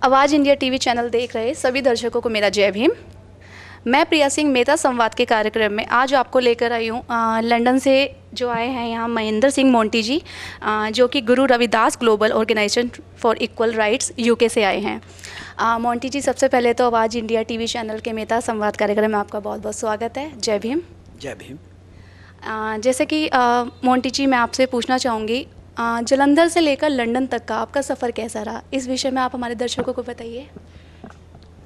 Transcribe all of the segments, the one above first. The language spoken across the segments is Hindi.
आवाज़ इंडिया टीवी चैनल देख रहे सभी दर्शकों को मेरा जय भीम। मैं प्रिया सिंह मेहता संवाद के कार्यक्रम में आज आपको लेकर आई हूँ लंदन से जो आए हैं यहाँ महेंद्र सिंह मोंटी जी, जो कि Guru Ravidas global organisation for equal rights UK से आए हैं। मोंटी जी, सबसे पहले तो आवाज़ इंडिया टीवी चैनल के मेहता संवाद कार्यक्रम में आपका बहुत बहुत स्वागत है। जय भीम। जय भीम। जैसे कि मोंटी जी, मैं आपसे पूछना चाहूँगी, जालंधर से लेकर लंदन तक का आपका सफ़र कैसा रहा, इस विषय में आप हमारे दर्शकों को बताइए।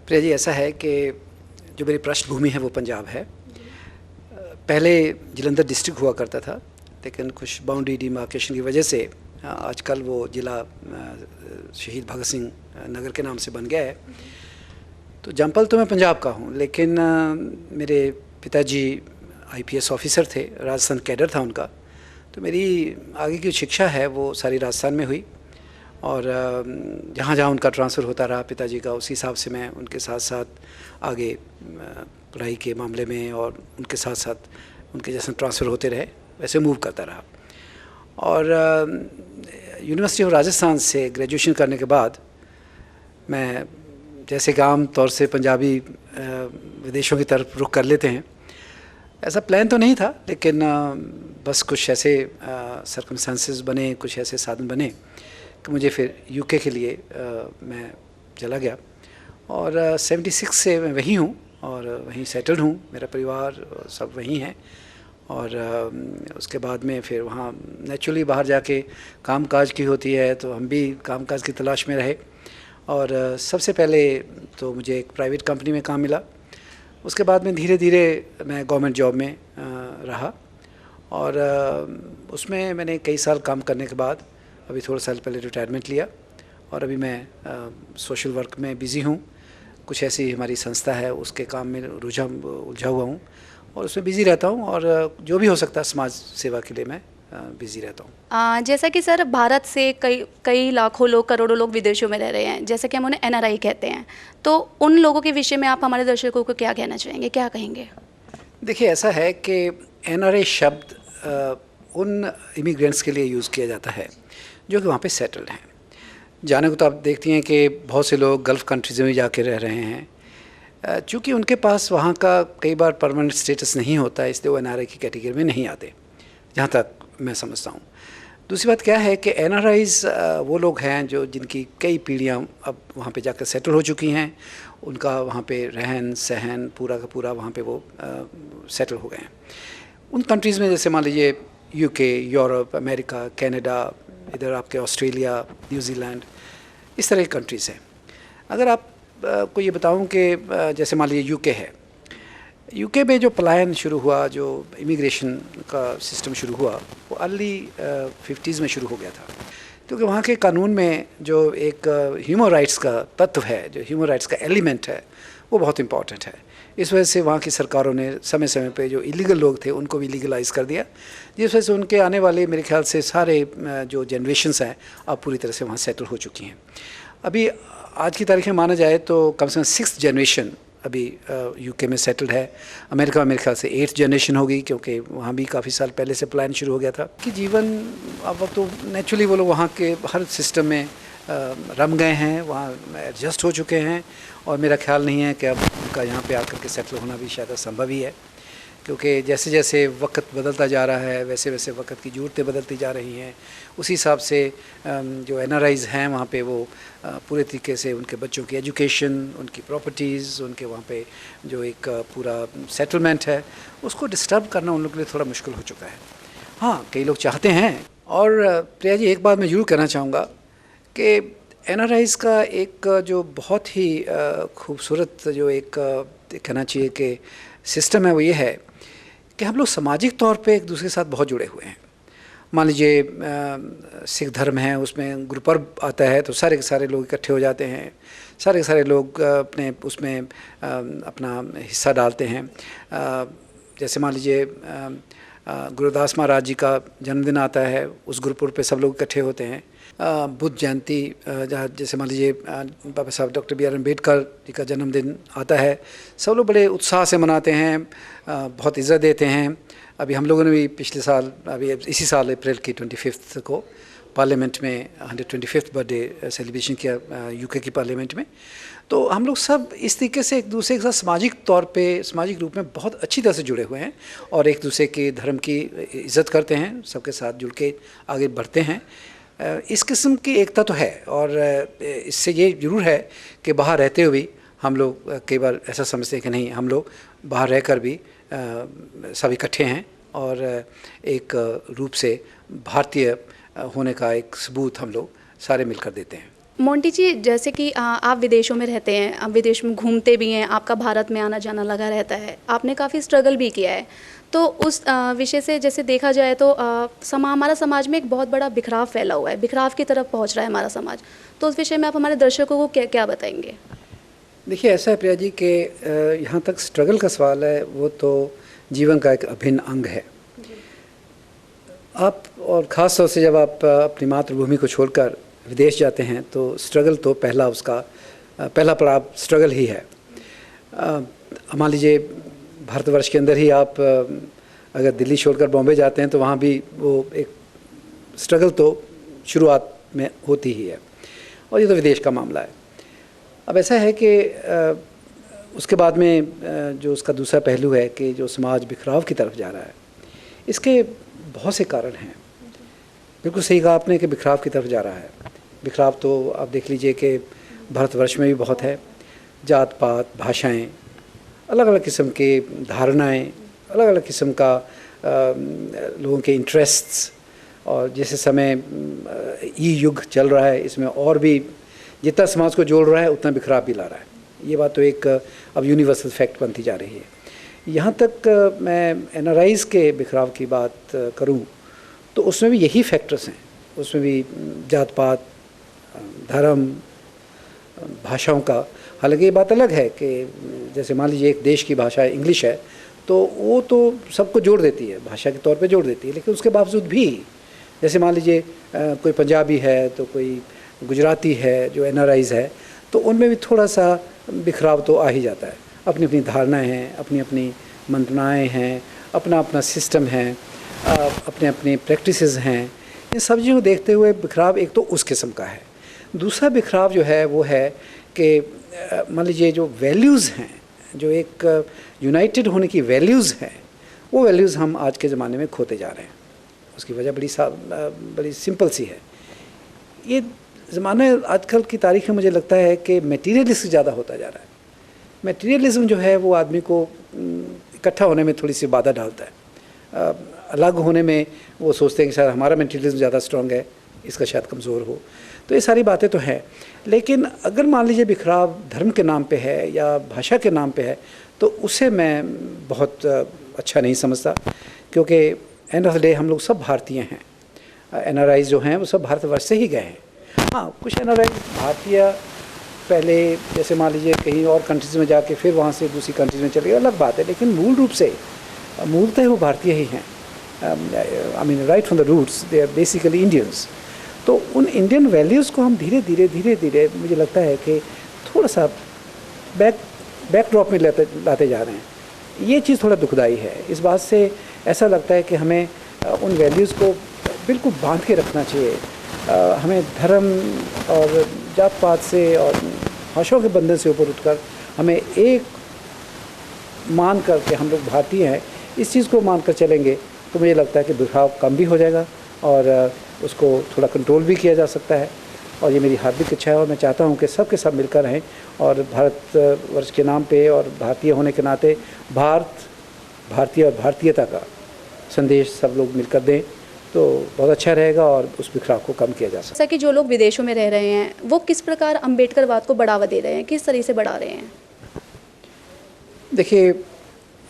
प्रिया जी, ऐसा है कि जो मेरी पृष्ठभूमि है वो पंजाब है। पहले जालंधर डिस्ट्रिक्ट हुआ करता था, लेकिन कुछ बाउंड्री डिमार्केशन की वजह से आजकल वो ज़िला शहीद भगत सिंह नगर के नाम से बन गया है। तो जमपल तो मैं पंजाब का हूँ, लेकिन मेरे पिताजी IPS ऑफिसर थे, राजस्थान कैडर था उनका। तो मेरी आगे की शिक्षा है वो सारी राजस्थान में हुई, और जहाँ जहाँ उनका ट्रांसफ़र होता रहा पिताजी का, उसी हिसाब से मैं उनके साथ साथ आगे पढ़ाई के मामले में और उनके साथ साथ उनके जैसे ट्रांसफ़र होते रहे वैसे मूव करता रहा। और यूनिवर्सिटी ऑफ राजस्थान से ग्रेजुएशन करने के बाद मैं, जैसे कि आम तौर से पंजाबी विदेशों की तरफ रुख कर लेते हैं, ऐसा प्लान तो नहीं था, लेकिन बस कुछ ऐसे सर्कमस्टांसेस बने, कुछ ऐसे साधन बने कि मुझे फिर UK के लिए मैं चला गया। और 76 से मैं वहीं हूँ और वहीं सेटल्ड हूँ, मेरा परिवार सब वहीं है। और उसके बाद में फिर वहाँ नेचुरली बाहर जाके कामकाज की होती है, तो हम भी कामकाज की तलाश में रहे। और सबसे पहले तो मुझे एक प्राइवेट कंपनी में काम मिला। उसके बाद में धीरे धीरे मैं गवर्नमेंट जॉब में रहा, और उसमें मैंने कई साल काम करने के बाद अभी थोड़े साल पहले रिटायरमेंट लिया, और अभी मैं सोशल वर्क में बिज़ी हूँ। कुछ ऐसी हमारी संस्था है, उसके काम में उलझा हुआ हूँ और उसमें बिज़ी रहता हूँ, और जो भी हो सकता है समाज सेवा के लिए मैं बिज़ी रहता हूँ। जैसा कि सर, भारत से कई लाखों लोग, करोड़ों लोग विदेशों में रह रहे हैं, जैसे कि हम उन्हें NRI कहते हैं, तो उन लोगों के विषय में आप हमारे दर्शकों को क्या कहना चाहेंगे, क्या कहेंगे? देखिए, ऐसा है कि NRI शब्द उन इमिग्रेंट्स के लिए यूज़ किया जाता है जो कि वहाँ पे सेटल्ड हैं। जाने को तो आप देखती हैं कि बहुत से लोग गल्फ़ कंट्रीज़ में जाके रह रहे हैं, चूँकि उनके पास वहाँ का कई बार परमानेंट स्टेटस नहीं होता, इसलिए वो NRI की कैटेगरी में नहीं आते, जहाँ तक मैं समझता हूँ। दूसरी बात क्या है कि NRIs वो लोग हैं जो जिनकी कई पीढ़ियाँ अब वहाँ पे जाकर सेटल हो चुकी हैं, उनका वहाँ पे रहन सहन पूरा का पूरा वहाँ पे वो सेटल हो गए हैं। उन कंट्रीज़ में जैसे मान लीजिए UK, यूरोप, अमेरिका, कनाडा, इधर आपके ऑस्ट्रेलिया, न्यूजीलैंड, इस तरह की कंट्रीज़ हैं। अगर आप को ये बताऊं कि जैसे मान लीजिए UK है, UK में जो पलायन शुरू हुआ, जो इमिग्रेशन का सिस्टम शुरू हुआ, वो अर्ली 50s में शुरू हो गया था, क्योंकि वहाँ के कानून में जो एक ह्यूमन राइट्स का तत्व है, जो ह्यूमन राइट्स का एलिमेंट है, वो बहुत इम्पॉर्टेंट है। इस वजह से वहाँ की सरकारों ने समय समय पे जो इलीगल लोग थे उनको भी लीगलाइज़ कर दिया, जिस वजह से उनके आने वाले, मेरे ख्याल से सारे जो जनरेशन्स हैं अब पूरी तरह से वहाँ सेटल हो चुकी हैं। अभी आज की तारीख में माना जाए तो कम से कम 6th जनरेशन अभी UK में सेटल्ड है। अमेरिका में मेरे ख्याल से 8th जनरेशन होगी, क्योंकि वहाँ भी काफ़ी साल पहले से प्लान शुरू हो गया था कि जीवन अब तो नेचुरली वो लोग वहाँ के हर सिस्टम में रम गए हैं, वहाँ एडजस्ट हो चुके हैं, और मेरा ख्याल नहीं है कि अब उनका यहाँ पे आकर के सेटल होना भी शायद संभव ही है, क्योंकि जैसे जैसे वक्त बदलता जा रहा है वैसे वैसे वक्त की ज़रूरतें बदलती जा रही हैं। उसी हिसाब से जो NRIs हैं वहाँ पे वो पूरे तरीके से उनके बच्चों की एजुकेशन, उनकी प्रॉपर्टीज़, उनके वहाँ पे जो एक पूरा सेटलमेंट है, उसको डिस्टर्ब करना उन लोगों के लिए थोड़ा मुश्किल हो चुका है। हाँ, कई लोग चाहते हैं। और प्रिया जी, एक बात मैं ज़रूर कहना चाहूँगा कि NRIs का एक जो बहुत ही खूबसूरत जो एक कहना चाहिए कि सिस्टम है, वो ये है कि हम लोग सामाजिक तौर पे एक दूसरे के साथ बहुत जुड़े हुए हैं। मान लीजिए सिख धर्म है, उसमें गुरुपर्व आता है तो सारे के सारे लोग इकट्ठे हो जाते हैं, सारे के सारे लोग अपने उसमें अपना हिस्सा डालते हैं। जैसे मान लीजिए गुरुदास महाराज जी का जन्मदिन आता है, उस गुरुपुरब पे सब लोग इकट्ठे होते हैं। बुद्ध जयंती, जैसे मान लीजिए बाबा साहब डॉक्टर BR अम्बेडकर जी का जन्मदिन आता है, सब लोग बड़े उत्साह से मनाते हैं, बहुत इज़्ज़त देते हैं। अभी हम लोगों ने भी पिछले साल, अभी इसी साल अप्रैल की 25 को पार्लियामेंट में 125th बर्थडे सेलिब्रेशन किया यूके की पार्लियामेंट में। तो हम लोग सब इस तरीके से एक दूसरे के साथ सामाजिक तौर पे, सामाजिक रूप में बहुत अच्छी तरह से जुड़े हुए हैं और एक दूसरे के धर्म की इज़्ज़त करते हैं, सबके साथ जुड़ के आगे बढ़ते हैं। इस किस्म की एकता तो है और इससे ये ज़रूर है कि बाहर रहते हुए भी हम लोग कई बार ऐसा समझते हैं कि नहीं, हम लोग बाहर रहकर भी सब इकट्ठे हैं और एक रूप से भारतीय होने का एक सबूत हम लोग सारे मिलकर देते हैं। मोंटी जी, जैसे कि आप विदेशों में रहते हैं, आप विदेश में घूमते भी हैं, आपका भारत में आना जाना लगा रहता है, आपने काफ़ी स्ट्रगल भी किया है। तो उस विषय से जैसे देखा जाए तो हमारा समाज में एक बहुत बड़ा बिखराव फैला हुआ है, बिखराव की तरफ पहुंच रहा है हमारा समाज। तो उस विषय में आप हमारे दर्शकों को क्या क्या बताएंगे? देखिए, ऐसा है प्रिया जी कि यहाँ तक स्ट्रगल का सवाल है, वो तो जीवन का एक अभिन्न अंग है। आप और ख़ास तौर से जब आप अपनी मातृभूमि को छोड़कर विदेश जाते हैं तो स्ट्रगल तो पहला पड़ाव स्ट्रगल ही है। मान लीजिए भारतवर्ष के अंदर ही आप अगर दिल्ली छोड़कर बॉम्बे जाते हैं तो वहाँ भी वो एक स्ट्रगल तो शुरुआत में होती ही है, और ये तो विदेश का मामला है। अब ऐसा है कि उसके बाद में जो उसका दूसरा पहलू है कि जो समाज बिखराव की तरफ जा रहा है, इसके बहुत से कारण हैं। बिल्कुल सही कहा आपने कि बिखराव की तरफ जा रहा है। बिखराव तो आप देख लीजिए कि भारतवर्ष में भी बहुत है। जात पात, भाषाएं, अलग अलग किस्म के धारणाएं, अलग अलग किस्म का लोगों के इंटरेस्ट्स, और जैसे समय युग चल रहा है, इसमें और भी जितना समाज को जोड़ रहा है उतना बिखराव भी ला रहा है। ये बात तो एक अब यूनिवर्सल फैक्ट बनती जा रही है। यहाँ तक मैं एनआरआईज़ के बिखराव की बात करूँ तो उसमें भी यही फैक्टर्स हैं। उसमें भी जात पात, धर्म, भाषाओं का, हालांकि ये बात अलग है कि जैसे मान लीजिए एक देश की भाषा इंग्लिश है तो वो तो सबको जोड़ देती है, भाषा के तौर पे जोड़ देती है, लेकिन उसके बावजूद भी जैसे मान लीजिए कोई पंजाबी है तो कोई गुजराती है जो एनआरआईज़ है, तो उनमें भी थोड़ा सा बिखराव तो आ ही जाता है। अपनी अपनी धारणाएं हैं, अपनी अपनी मंत्रणाएं हैं, अपना अपना सिस्टम है, अपने अपने प्रैक्टिसेस हैं। इन सब चीज़ों को देखते हुए बिखराव एक तो उस किस्म का है। दूसरा बिखराव जो है वो है कि मान लीजिए जो वैल्यूज़ हैं, जो एक यूनाइटेड होने की वैल्यूज़ हैं, वो वैल्यूज़ हम आज के ज़माने में खोते जा रहे हैं। उसकी वजह बड़ी सिंपल सी है। ये ज़माना आजकल की तारीख में मुझे लगता है कि मटीरियलिस्ट ज़्यादा होता जा रहा है। मटीरियलिज्म जो है वो आदमी को इकट्ठा होने में थोड़ी सी बाधा डालता है। अलग होने में वो सोचते हैं कि शायद हमारा मटीरियलिज्म ज़्यादा स्ट्रॉन्ग है, इसका शायद कमज़ोर हो। तो ये सारी बातें तो हैं, लेकिन अगर मान लीजिए बिखराव धर्म के नाम पे है या भाषा के नाम पे है तो उसे मैं बहुत अच्छा नहीं समझता, क्योंकि एंड ऑफ द डे हम लोग सब भारतीय हैं। एनआरआईज़ जो हैं वो सब भारतवर्ष से ही गए हैं। हाँ, कुछ एनआरआई भारतीय पहले जैसे मान लीजिए कहीं और कंट्रीज़ में जाके फिर वहाँ से दूसरी कंट्रीज़ में चले गए, अलग बात है, लेकिन मूल रूप से मूलतः वो भारतीय ही हैं। I mean right from the roots they are basically Indians. तो उन इंडियन वैल्यूज़ को हम धीरे धीरे मुझे लगता है कि थोड़ा सा बैकड्रॉप में लाते जा रहे हैं। ये चीज़ थोड़ा दुखदाई है। इस बात से ऐसा लगता है कि हमें उन वैल्यूज़ को बिल्कुल बांध के रखना चाहिए। हमें धर्म और जात पात से और भाषाओं के बंधन से ऊपर उठकर हमें एक मान कर के हम लोग भारतीय हैं, इस चीज़ को मान कर चलेंगे तो मुझे लगता है कि बिखराव कम भी हो जाएगा और उसको थोड़ा कंट्रोल भी किया जा सकता है। और ये मेरी हार्दिक इच्छा है और मैं चाहता हूँ कि सब के सब मिलकर रहें और भारतवर्ष के नाम पे और भारतीय होने के नाते भारतीय और भारतीयता का संदेश सब लोग मिलकर दें तो बहुत अच्छा रहेगा और उस बिखराव को कम किया जा सकता है। जैसा कि जो लोग विदेशों में रह रहे हैं वो किस प्रकार अम्बेडकरवाद को बढ़ावा दे रहे हैं, किस तरह से बढ़ा रहे हैं? देखिए,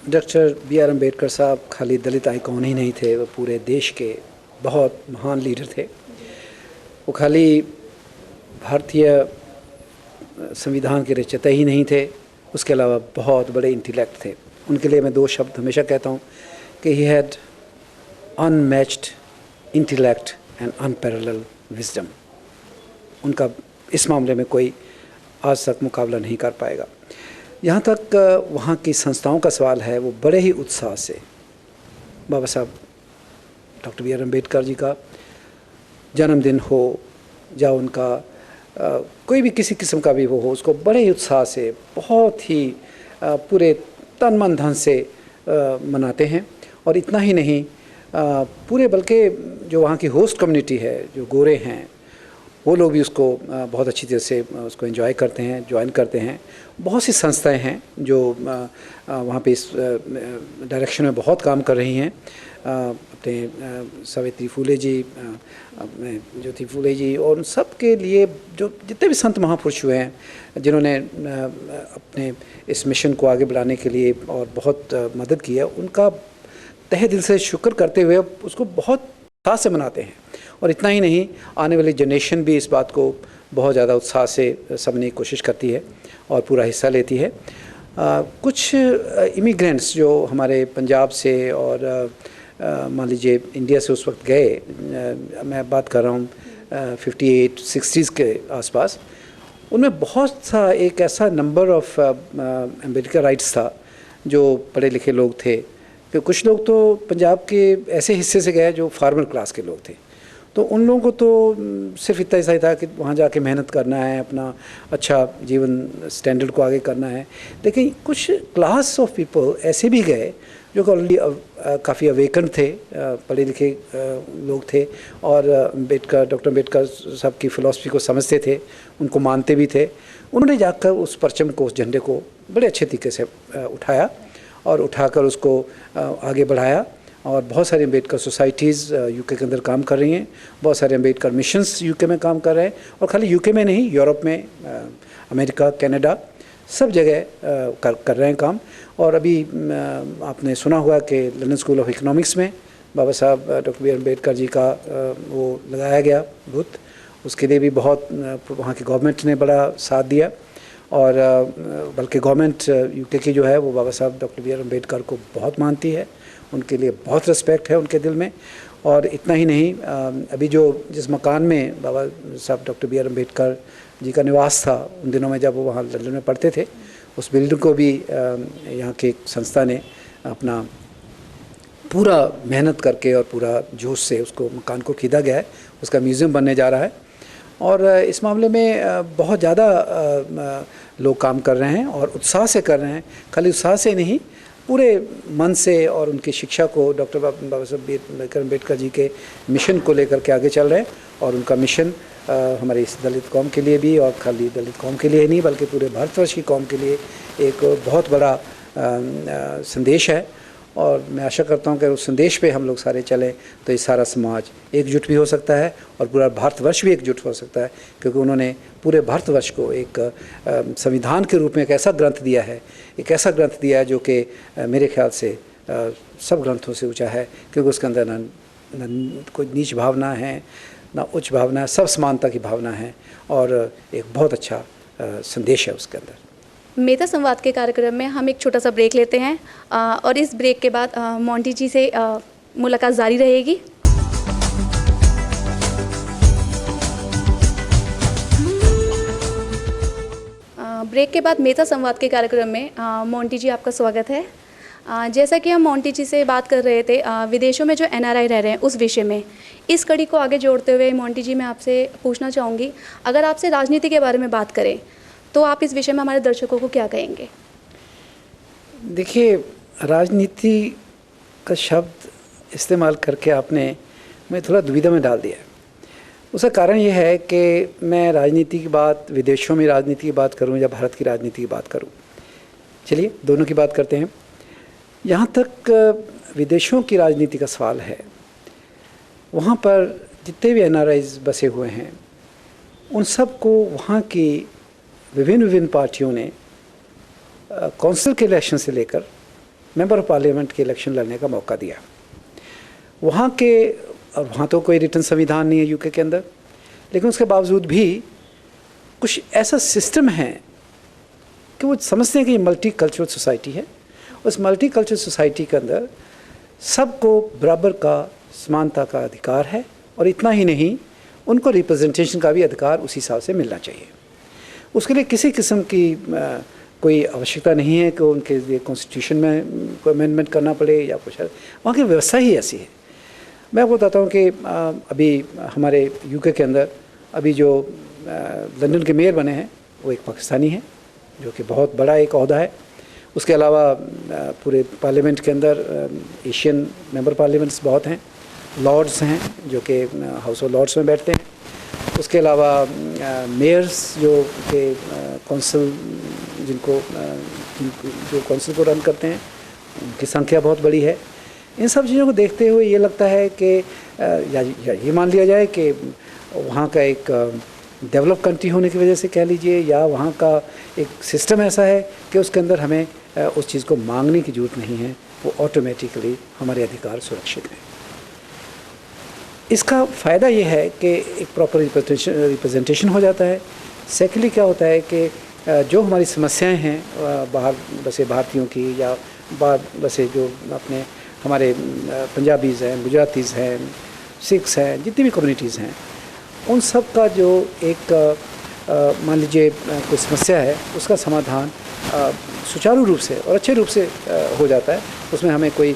डॉक्टर B.R. अम्बेडकर साहब खाली दलित आइकॉन ही नहीं थे, वो पूरे देश के बहुत महान लीडर थे। वो खाली भारतीय संविधान के रचयिता ही नहीं थे, उसके अलावा बहुत बड़े इंटेलेक्ट थे। उनके लिए मैं दो शब्द हमेशा कहता हूँ कि he had unmatched intellect and unparalleled wisdom. उनका इस मामले में कोई आज तक मुकाबला नहीं कर पाएगा। यहाँ तक वहाँ की संस्थाओं का सवाल है, वो बड़े ही उत्साह से बाबा साहब डॉक्टर B.R. अम्बेडकर जी का जन्मदिन हो या उनका कोई भी किसी किस्म का भी वो हो, उसको बड़े ही उत्साह से बहुत ही पूरे तन मन धन से मनाते हैं। और इतना ही नहीं, पूरे बल्कि जो वहाँ की होस्ट कम्युनिटी है, जो गोरे हैं, वो लोग भी उसको बहुत अच्छी तरह से उसको एंजॉय करते हैं, ज्वाइन करते हैं। बहुत सी संस्थाएं हैं जो वहाँ पे इस डायरेक्शन में बहुत काम कर रही हैं। अपने सावित्री फूले जी, अपने ज्योति फूले जी, और उन सब के लिए जो जितने भी संत महापुरुष हुए हैं जिन्होंने अपने इस मिशन को आगे बढ़ाने के लिए और बहुत मदद की है, उनका तहे दिल से शुक्र करते हुए उसको बहुत उत्साह से मनाते हैं। और इतना ही नहीं, आने वाली जनरेशन भी इस बात को बहुत ज़्यादा उत्साह से समझने की कोशिश करती है और पूरा हिस्सा लेती है। कुछ इमिग्रेंट्स जो हमारे पंजाब से और मान लीजिए इंडिया से उस वक्त गए, मैं बात कर रहा हूँ 58-60s के आसपास, उनमें बहुत सा एक ऐसा नंबर ऑफ अमेरिका राइट्स था जो पढ़े लिखे लोग थे। कि कुछ लोग तो पंजाब के ऐसे हिस्से से गए जो फार्मर क्लास के लोग थे, तो उन लोगों को तो सिर्फ इतना ऐसा ही था कि वहाँ जाके मेहनत करना है, अपना अच्छा जीवन स्टैंडर्ड को आगे करना है। लेकिन कुछ क्लास ऑफ पीपल ऐसे भी गए जो ऑलरेडी काफ़ी अवेकन थे, पढ़े लिखे लोग थे, और डॉक्टर अम्बेडकर साहब की फ़िलॉसफी को समझते थे, उनको मानते भी थे। उन्होंने जाकर उस परचम को, उस झंडे को बड़े अच्छे तरीके से उठाया और उठाकर उसको आगे बढ़ाया। और बहुत सारी अम्बेडकर सोसाइटीज़ यूके के अंदर काम कर रही हैं, बहुत सारे अम्बेडकर मिशंस यूके में काम कर रहे हैं, और खाली यूके में नहीं, यूरोप में, अमेरिका, कनाडा, सब जगह कर रहे हैं काम। और अभी आपने सुना हुआ कि लंदन स्कूल ऑफ इकोनॉमिक्स में बाबा Saheb doctor B R Ambedkar ji का वो लगाया गया बुत, उसके लिए भी बहुत वहाँ की गवर्नमेंट ने बड़ा साथ दिया। और बल्कि गवर्नमेंट यूके की जो है वो बाबा Saheb doctor B R Ambedkar को बहुत मानती है, उनके लिए बहुत रिस्पेक्ट है उनके दिल में। और इतना ही नहीं, अभी जो जिस मकान में बाबा Saheb doctor B R Ambedkar ji का निवास था उन दिनों में जब वो वहाँ लंदन में पढ़ते थे, उस बिल्डिंग को भी यहाँ के एक संस्था ने अपना पूरा मेहनत करके और पूरा जोश से उसको मकान को खरीदा गया है, उसका म्यूज़ियम बनने जा रहा है। और इस मामले में बहुत ज़्यादा लोग काम कर रहे हैं और उत्साह से कर रहे हैं। खाली उत्साह से नहीं, पूरे मन से, और उनकी शिक्षा को डॉक्टर बाबा साहब अम्बेडकर जी के मिशन को लेकर के आगे चल रहे हैं। और उनका मिशन हमारी इस दलित कौम के लिए भी, और खाली दलित कौम के लिए ही नहीं बल्कि पूरे भारतवर्ष की कौम के लिए एक बहुत बड़ा संदेश है। और मैं आशा करता हूँ कि उस संदेश पे हम लोग सारे चलें तो ये सारा समाज एकजुट भी हो सकता है और पूरा भारतवर्ष भी एकजुट हो सकता है, क्योंकि उन्होंने पूरे भारतवर्ष को एक संविधान के रूप में एक ऐसा ग्रंथ दिया है, एक ऐसा ग्रंथ दिया है जो कि मेरे ख्याल से सब ग्रंथों से ऊंचा है, क्योंकि उसके अंदर न कोई नीच भावना है, ना उच्च भावना है, सब समानता की भावना है, और एक बहुत अच्छा संदेश है उसके अंदर। मेधा संवाद के कार्यक्रम में हम एक छोटा सा ब्रेक लेते हैं और इस ब्रेक के बाद मोंटी जी से मुलाकात जारी रहेगी। ब्रेक के बाद मेधा संवाद के कार्यक्रम में मोंटी जी आपका स्वागत है। जैसा कि हम मोंटी जी से बात कर रहे थे विदेशों में जो एनआरआई रह रहे हैं उस विषय में, इस कड़ी को आगे जोड़ते हुए मोंटी जी मैं आपसे पूछना चाहूँगी, अगर आपसे राजनीति के बारे में बात करें तो आप इस विषय में हमारे दर्शकों को क्या कहेंगे? देखिए, राजनीति का शब्द इस्तेमाल करके आपने मैं थोड़ा दुविधा में डाल दिया है। उसका कारण ये है कि मैं राजनीति की बात, विदेशों में राजनीति की बात करूं या भारत की राजनीति की बात करूं, चलिए दोनों की बात करते हैं। यहाँ तक विदेशों की राजनीति का सवाल है, वहाँ पर जितने भी एनआरआईज बसे हुए हैं उन सब को वहाँ की विभिन्न पार्टियों ने कौंसिल के इलेक्शन से लेकर मेंबर ऑफ पार्लियामेंट के इलेक्शन लड़ने का मौका दिया। वहाँ के, और वहाँ तो कोई रिटर्न संविधान नहीं है यूके के अंदर, लेकिन उसके बावजूद भी कुछ ऐसा सिस्टम है कि वो समझते हैं कि ये मल्टी कल्चरल सोसाइटी है। उस मल्टी कल्चरल सोसाइटी के अंदर सबको बराबर का, समानता का अधिकार है, और इतना ही नहीं, उनको रिप्रेजेंटेशन का भी अधिकार उसी हिसाब से मिलना चाहिए। उसके लिए किसी किस्म की कोई आवश्यकता नहीं है कि उनके लिए कॉन्स्टिट्यूशन में कोई अमेंडमेंट करना पड़े या कुछ। वहाँ की व्यवस्था ही ऐसी है। मैं आपको बताता हूँ कि अभी हमारे यूके के अंदर अभी जो लंदन के मेयर बने हैं वो एक पाकिस्तानी है, जो कि बहुत बड़ा एक ओहदा है। उसके अलावा पूरे पार्लियामेंट के अंदर एशियन मेंबर पार्लियामेंट्स बहुत हैं, लॉर्ड्स हैं जो कि हाउस ऑफ लॉर्ड्स में बैठते हैं। उसके अलावा मेयर्स जो कि कौंसिल जो कौंसिल को रन करते हैं, उनकी संख्या बहुत बड़ी है। इन सब चीज़ों को देखते हुए ये लगता है कि या ये मान लिया जाए कि वहाँ का एक डेवलप कंट्री होने की वजह से कह लीजिए, या वहाँ का एक सिस्टम ऐसा है कि उसके अंदर हमें उस चीज़ को मांगने की ज़रूरत नहीं है, वो ऑटोमेटिकली हमारे अधिकार सुरक्षित हैं। इसका फ़ायदा ये है कि एक प्रॉपर रिप्रेजेंटेशन हो जाता है। सेकेंडली क्या होता है कि जो हमारी समस्याएं हैं बाहर बसे भारतीयों की या बाहर बसे जो अपने हमारे पंजाबीज़ हैं, गुजरातीज़ हैं, सिख्स हैं, जितनी भी कम्युनिटीज़ हैं, उन सब का जो एक मान लीजिए कोई समस्या है, उसका समाधान सुचारू रूप से और अच्छे रूप से हो जाता है। उसमें हमें कोई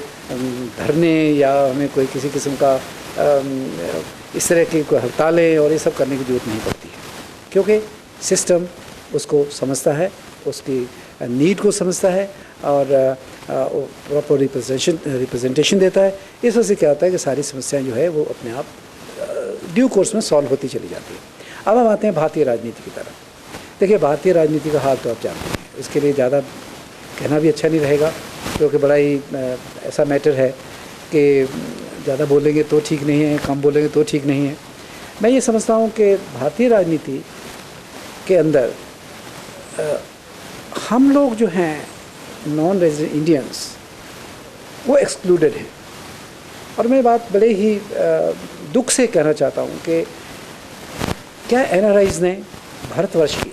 धरने या हमें कोई किसी किस्म का इस तरह की कोई हड़तालें और ये सब करने की ज़रूरत नहीं पड़ती है, क्योंकि सिस्टम उसको समझता है, उसकी नीड को समझता है और प्रॉपर रिप्रेजेंटेशन देता है। इस वजह से क्या होता है कि सारी समस्याएं जो है वो अपने आप ड्यू कोर्स में सॉल्व होती चली जाती है। अब हम आते हैं भारतीय राजनीति की तरफ। देखिए, भारतीय राजनीति का हाल तो आप जानते हैं, इसके लिए ज़्यादा कहना भी अच्छा नहीं रहेगा, क्योंकि बड़ा ही ऐसा मैटर है कि ज़्यादा बोलेंगे तो ठीक नहीं है, कम बोलेंगे तो ठीक नहीं है। मैं ये समझता हूँ कि भारतीय राजनीति के अंदर हम लोग जो हैं नॉन रेजिडेंट इंडियंस वो एक्सक्लूडेड हैं। और मैं बात बड़े ही दुख से कहना चाहता हूँ कि क्या एनआरआईज़ ने भारतवर्ष की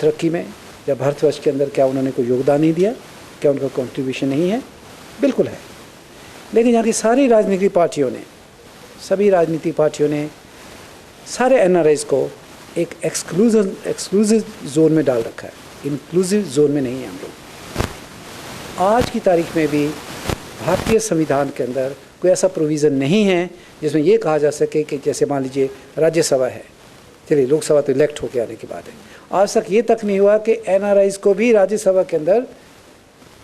तरक्की में या भारतवर्ष के अंदर क्या उन्होंने कोई योगदान नहीं दिया? क्या उनका कंट्रीब्यूशन नहीं है? बिल्कुल है। लेकिन यहाँ की सारी राजनीतिक पार्टियों ने, सभी राजनीतिक पार्टियों ने सारे एनआरआईज़ को एक एक्सक्लूसिव जोन में डाल रखा है, इंक्लूसिव जोन में नहीं है हम लोग। आज की तारीख में भी भारतीय संविधान के अंदर कोई ऐसा प्रोविज़न नहीं है जिसमें ये कहा जा सके कि जैसे मान लीजिए राज्यसभा है, चलिए लोकसभा तो इलेक्ट होकर आने की बात है, आज तक ये तक नहीं हुआ कि एनआरआईज़ को भी राज्यसभा के अंदर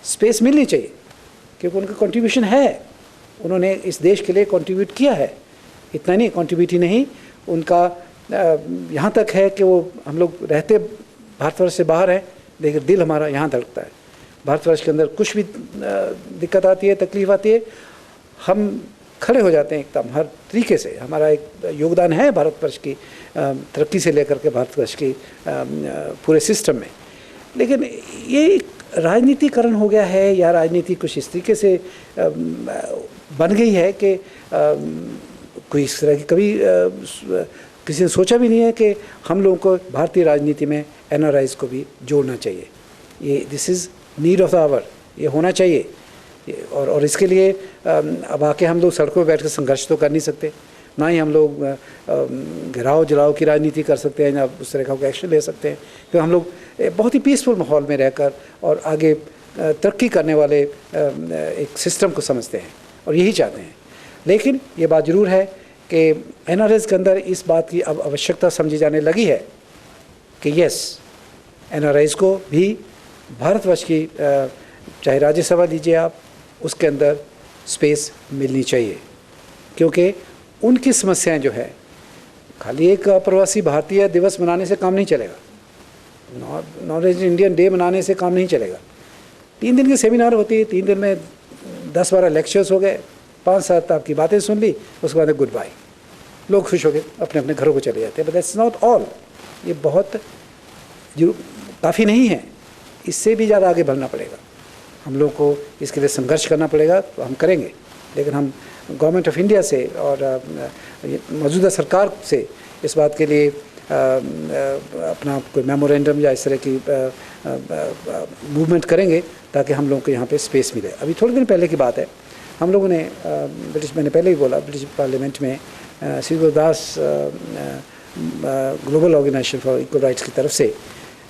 स्पेस मिलनी चाहिए, क्योंकि उनका कंट्रीब्यूशन है, उन्होंने इस देश के लिए कंट्रीब्यूट किया है। इतना नहीं, कंट्रीब्यूट ही नहीं, उनका यहाँ तक है कि वो हम लोग रहते भारतवर्ष से बाहर हैं, लेकिन दिल हमारा यहाँ धड़कता है। भारतवर्ष के अंदर कुछ भी दिक्कत आती है, तकलीफ़ आती है, हम खड़े हो जाते हैं एकदम हर तरीके से। हमारा एक योगदान है भारतवर्ष की तरक्की से लेकर के भारतवर्ष की पूरे सिस्टम में। लेकिन ये राजनीतिकरण हो गया है, या राजनीति कुछ इस तरीके से बन गई है कि कोई इस तरह की कभी किसी ने सोचा भी नहीं है कि हम लोगों को भारतीय राजनीति में एनआरआईज़ को भी जोड़ना चाहिए। ये this is need of the hour, ये होना चाहिए। और इसके लिए अब आके हम लोग सड़कों पर बैठ कर संघर्ष तो कर नहीं सकते, ना ही हम लोग घिराव जलाओ की राजनीति कर सकते हैं, ना उस तरह का एक्शन ले सकते हैं, क्योंकि हम लोग बहुत ही पीसफुल माहौल में रहकर और आगे तरक्की करने वाले एक सिस्टम को समझते हैं और यही चाहते हैं। लेकिन ये बात ज़रूर है कि एनआरआईज़ के अंदर इस बात की अब आवश्यकता समझी जाने लगी है कि यस, एनआरआईज़ को भी भारतवर्ष की चाहे राज्यसभा लीजिए आप, उसके अंदर स्पेस मिलनी चाहिए, क्योंकि उनकी समस्याएं जो है खाली एक प्रवासी भारतीय दिवस मनाने से काम नहीं चलेगा, नॉन रेजिडेंट इंडियन डे मनाने से काम नहीं चलेगा। 3 दिन की सेमिनार होती है, 3 दिन में 10-12 लेक्चर्स हो गए, 5-7 आपकी बातें सुन ली, उसके बाद गुड बाय, लोग खुश हो गए अपने अपने घरों को चले जाते हैं। बट दैट्स नॉट ऑल, ये बहुत काफ़ी नहीं है, इससे भी ज़्यादा आगे बढ़ना पड़ेगा। हम लोग को इसके लिए संघर्ष करना पड़ेगा, तो हम करेंगे। लेकिन हम गवर्नमेंट ऑफ इंडिया से और मौजूदा सरकार से इस बात के लिए अपना कोई मेमोरेंडम या इस तरह की मूवमेंट करेंगे ताकि हम लोगों को यहाँ पे स्पेस मिले। अभी थोड़े दिन पहले की बात है, हम लोगों ने मैंने पहले ही बोला, ब्रिटिश पार्लियामेंट में Shri Gurudas global organisation for equal rights की तरफ से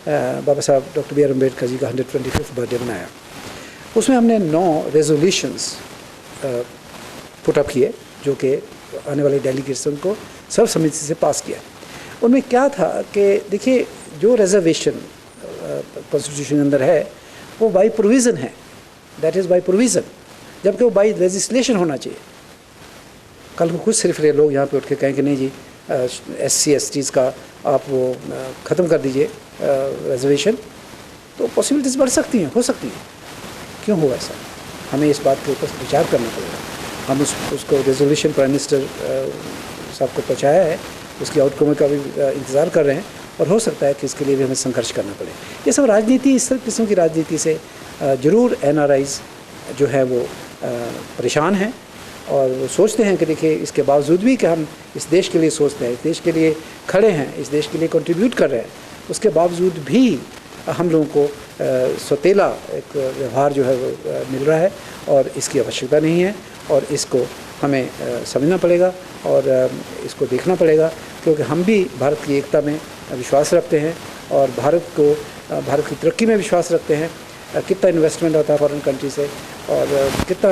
Baba Saheb doctor B R Ambedkar ji का 125वां बर्थडे मनाया। उसमें हमने 9 रेजोल्यूशंस पुट अप किए जो कि आने वाले डेलीगेट्स उनको सर्वसम्मति से पास किया। उनमें क्या था कि देखिए जो रिजर्वेशन कॉन्स्टिट्यूशन के अंदर है वो बाई प्रोविज़न है, दैट इज़ बाई प्रोविज़न, जबकि वो बाई लेजिस्लेशन होना चाहिए। कल को कुछ सिर्फ लोग यहाँ पे उठ के कहें कि नहीं जी SC STs का आप वो ख़त्म कर दीजिए रिजर्वेशन, तो पॉसिबिलिटीज़ बढ़ सकती हैं, हो सकती हैं। क्यों हो ऐसा? हमें इस बात के ऊपर विचार करना पड़ेगा। हम उसको रेजोल्यूशन प्राइम मिनिस्टर साहब को पहुँचाया है, उसकी आउटकम का भी इंतज़ार कर रहे हैं और हो सकता है कि इसके लिए भी हमें संघर्ष करना पड़े। ये सब राजनीति, इस किस्म की राजनीति से ज़रूर NRIs जो है वो परेशान हैं और वो सोचते हैं कि देखिए इसके बावजूद भी कि हम इस देश के लिए सोचते हैं, इस देश के लिए खड़े हैं, इस देश के लिए कंट्रीब्यूट कर रहे हैं, उसके बावजूद भी हम लोगों को सौतेला एक व्यवहार जो है वो मिल रहा है और इसकी आवश्यकता नहीं है और इसको हमें समझना पड़ेगा और इसको देखना पड़ेगा, क्योंकि हम भी भारत की एकता में विश्वास रखते हैं और भारत की तरक्की में विश्वास रखते हैं। कितना इन्वेस्टमेंट होता है फॉरेन कंट्री से और कितना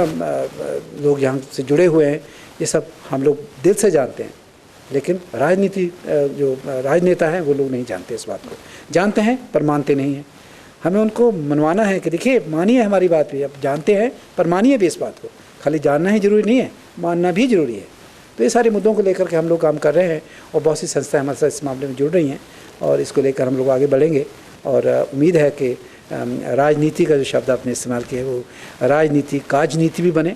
लोग यहाँ से जुड़े हुए हैं, ये सब हम लोग दिल से जानते हैं, लेकिन जो राजनेता हैं वो लोग नहीं जानते, इस बात को जानते हैं पर मानते नहीं हैं। हमें उनको मनवाना है कि देखिए मानिए हमारी बात भी, अब जानते हैं पर मानिए भी इस बात को, खाली जानना ही ज़रूरी नहीं है, मानना भी ज़रूरी है। तो ये सारे मुद्दों को लेकर के हम लोग काम कर रहे हैं और बहुत सी संस्थाएं हमारे साथ इस मामले में जुड़ रही हैं और इसको लेकर हम लोग आगे बढ़ेंगे और उम्मीद है कि राजनीति का जो शब्द आपने इस्तेमाल किया है वो राजनीति काजनीति भी बने।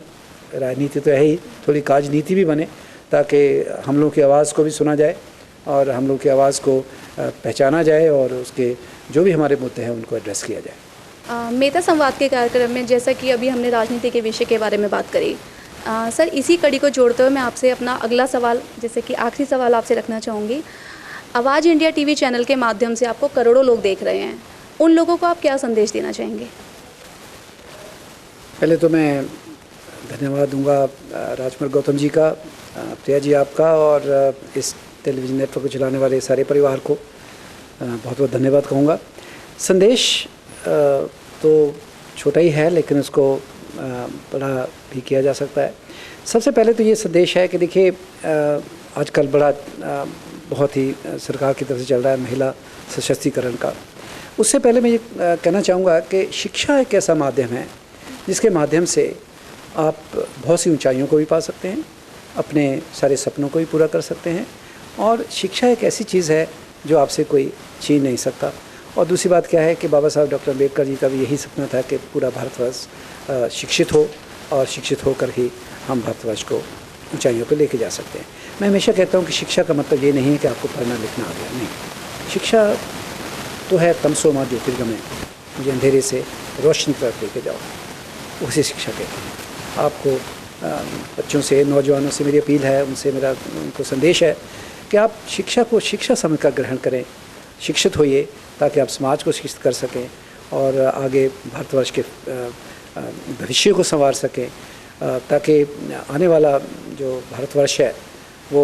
राजनीति तो है ही, थोड़ी काजनीति भी बने ताकि हम लोग की आवाज़ को भी सुना जाए और हम लोग की आवाज़ को पहचाना जाए और उसके जो भी हमारे मुद्दे हैं उनको एड्रेस किया जाए। मेहता संवाद के कार्यक्रम में जैसा कि अभी हमने राजनीति के विषय के बारे में बात करी, सर इसी कड़ी को जोड़ते हुए मैं आपसे अपना अगला सवाल, जैसे कि आखिरी सवाल आपसे रखना चाहूँगी। आवाज़ इंडिया TV चैनल के माध्यम से आपको करोड़ों लोग देख रहे हैं, उन लोगों को आप क्या संदेश देना चाहेंगे? पहले तो मैं धन्यवाद दूंगा राजकुमार गौतम जी का, प्रिया जी आपका और इस टेलीविज़न नेटवर्क को चलाने वाले सारे परिवार को बहुत बहुत धन्यवाद कहूँगा। संदेश तो छोटा ही है लेकिन उसको बड़ा भी किया जा सकता है। सबसे पहले तो ये संदेश है कि देखिए आजकल बहुत ही सरकार की तरफ से चल रहा है महिला सशक्तिकरण का। उससे पहले मैं ये कहना चाहूँगा कि शिक्षा एक ऐसा माध्यम है जिसके माध्यम से आप बहुत सी ऊंचाइयों को भी पा सकते हैं, अपने सारे सपनों को भी पूरा कर सकते हैं और शिक्षा एक ऐसी चीज़ है जो आपसे कोई छीन नहीं सकता। और दूसरी बात क्या है कि बाबा साहब डॉक्टर अम्बेडकर जी का भी यही सपना था कि पूरा भारतवर्ष शिक्षित हो और शिक्षित होकर ही हम भारतवर्ष को ऊंचाइयों पर लेके जा सकते हैं। मैं हमेशा कहता हूँ कि शिक्षा का मतलब ये नहीं है कि आपको पढ़ना लिखना आ गया, नहीं। शिक्षा तो है तमसो मा ज्योतिर्गमय, मुझे अंधेरे से रोशनी की तरफ लेके जाओ, उसे शिक्षा कहते हैं। आपको बच्चों से, नौजवानों से मेरी अपील है, उनको संदेश है कि आप शिक्षा को शिक्षा समझकर ग्रहण करें, शिक्षित होइए ताकि आप समाज को शिक्षित कर सकें और आगे भारतवर्ष के भविष्य को संवार सकें, ताकि आने वाला जो भारतवर्ष है वो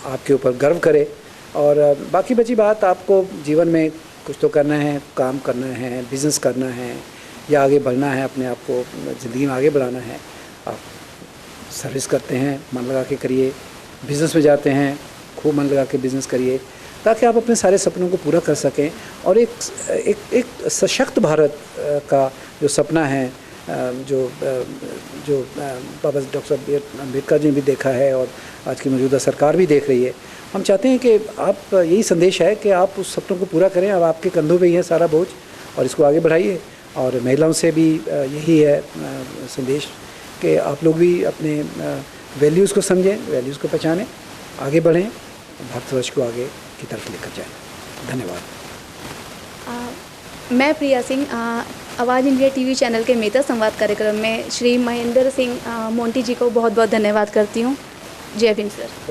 आपके ऊपर गर्व करे। और बाकी बची बात, आपको जीवन में कुछ तो करना है, काम करना है, बिज़नेस करना है या आगे बढ़ना है, अपने आप को ज़िंदगी में आगे बढ़ाना है। आप सर्विस करते हैं, मन लगा के करिए, बिज़नेस में जाते हैं, खूब मन लगा के बिज़नेस करिए ताकि आप अपने सारे सपनों को पूरा कर सकें और एक सशक्त भारत का जो सपना है, जो बाबा डॉक्टर अम्बेडकर जी ने भी देखा है और आज की मौजूदा सरकार भी देख रही है, हम चाहते हैं कि आप, यही संदेश है कि आप उस सपनों को पूरा करें। अब आपके कंधों पे ही है सारा बोझ और इसको आगे बढ़ाइए। और महिलाओं से भी यही है संदेश कि आप लोग भी अपने वैल्यूज़ को समझें, वैल्यूज़ को पहचानें, आगे बढ़ें, भारतवर्ष को आगे की तरफ लेकर जाएं। धन्यवाद। मैं प्रिया सिंह आवाज़ इंडिया TV चैनल के मेहता संवाद कार्यक्रम में श्री महेंद्र सिंह मोंटी जी को बहुत बहुत धन्यवाद करती हूँ। जय भीम सर।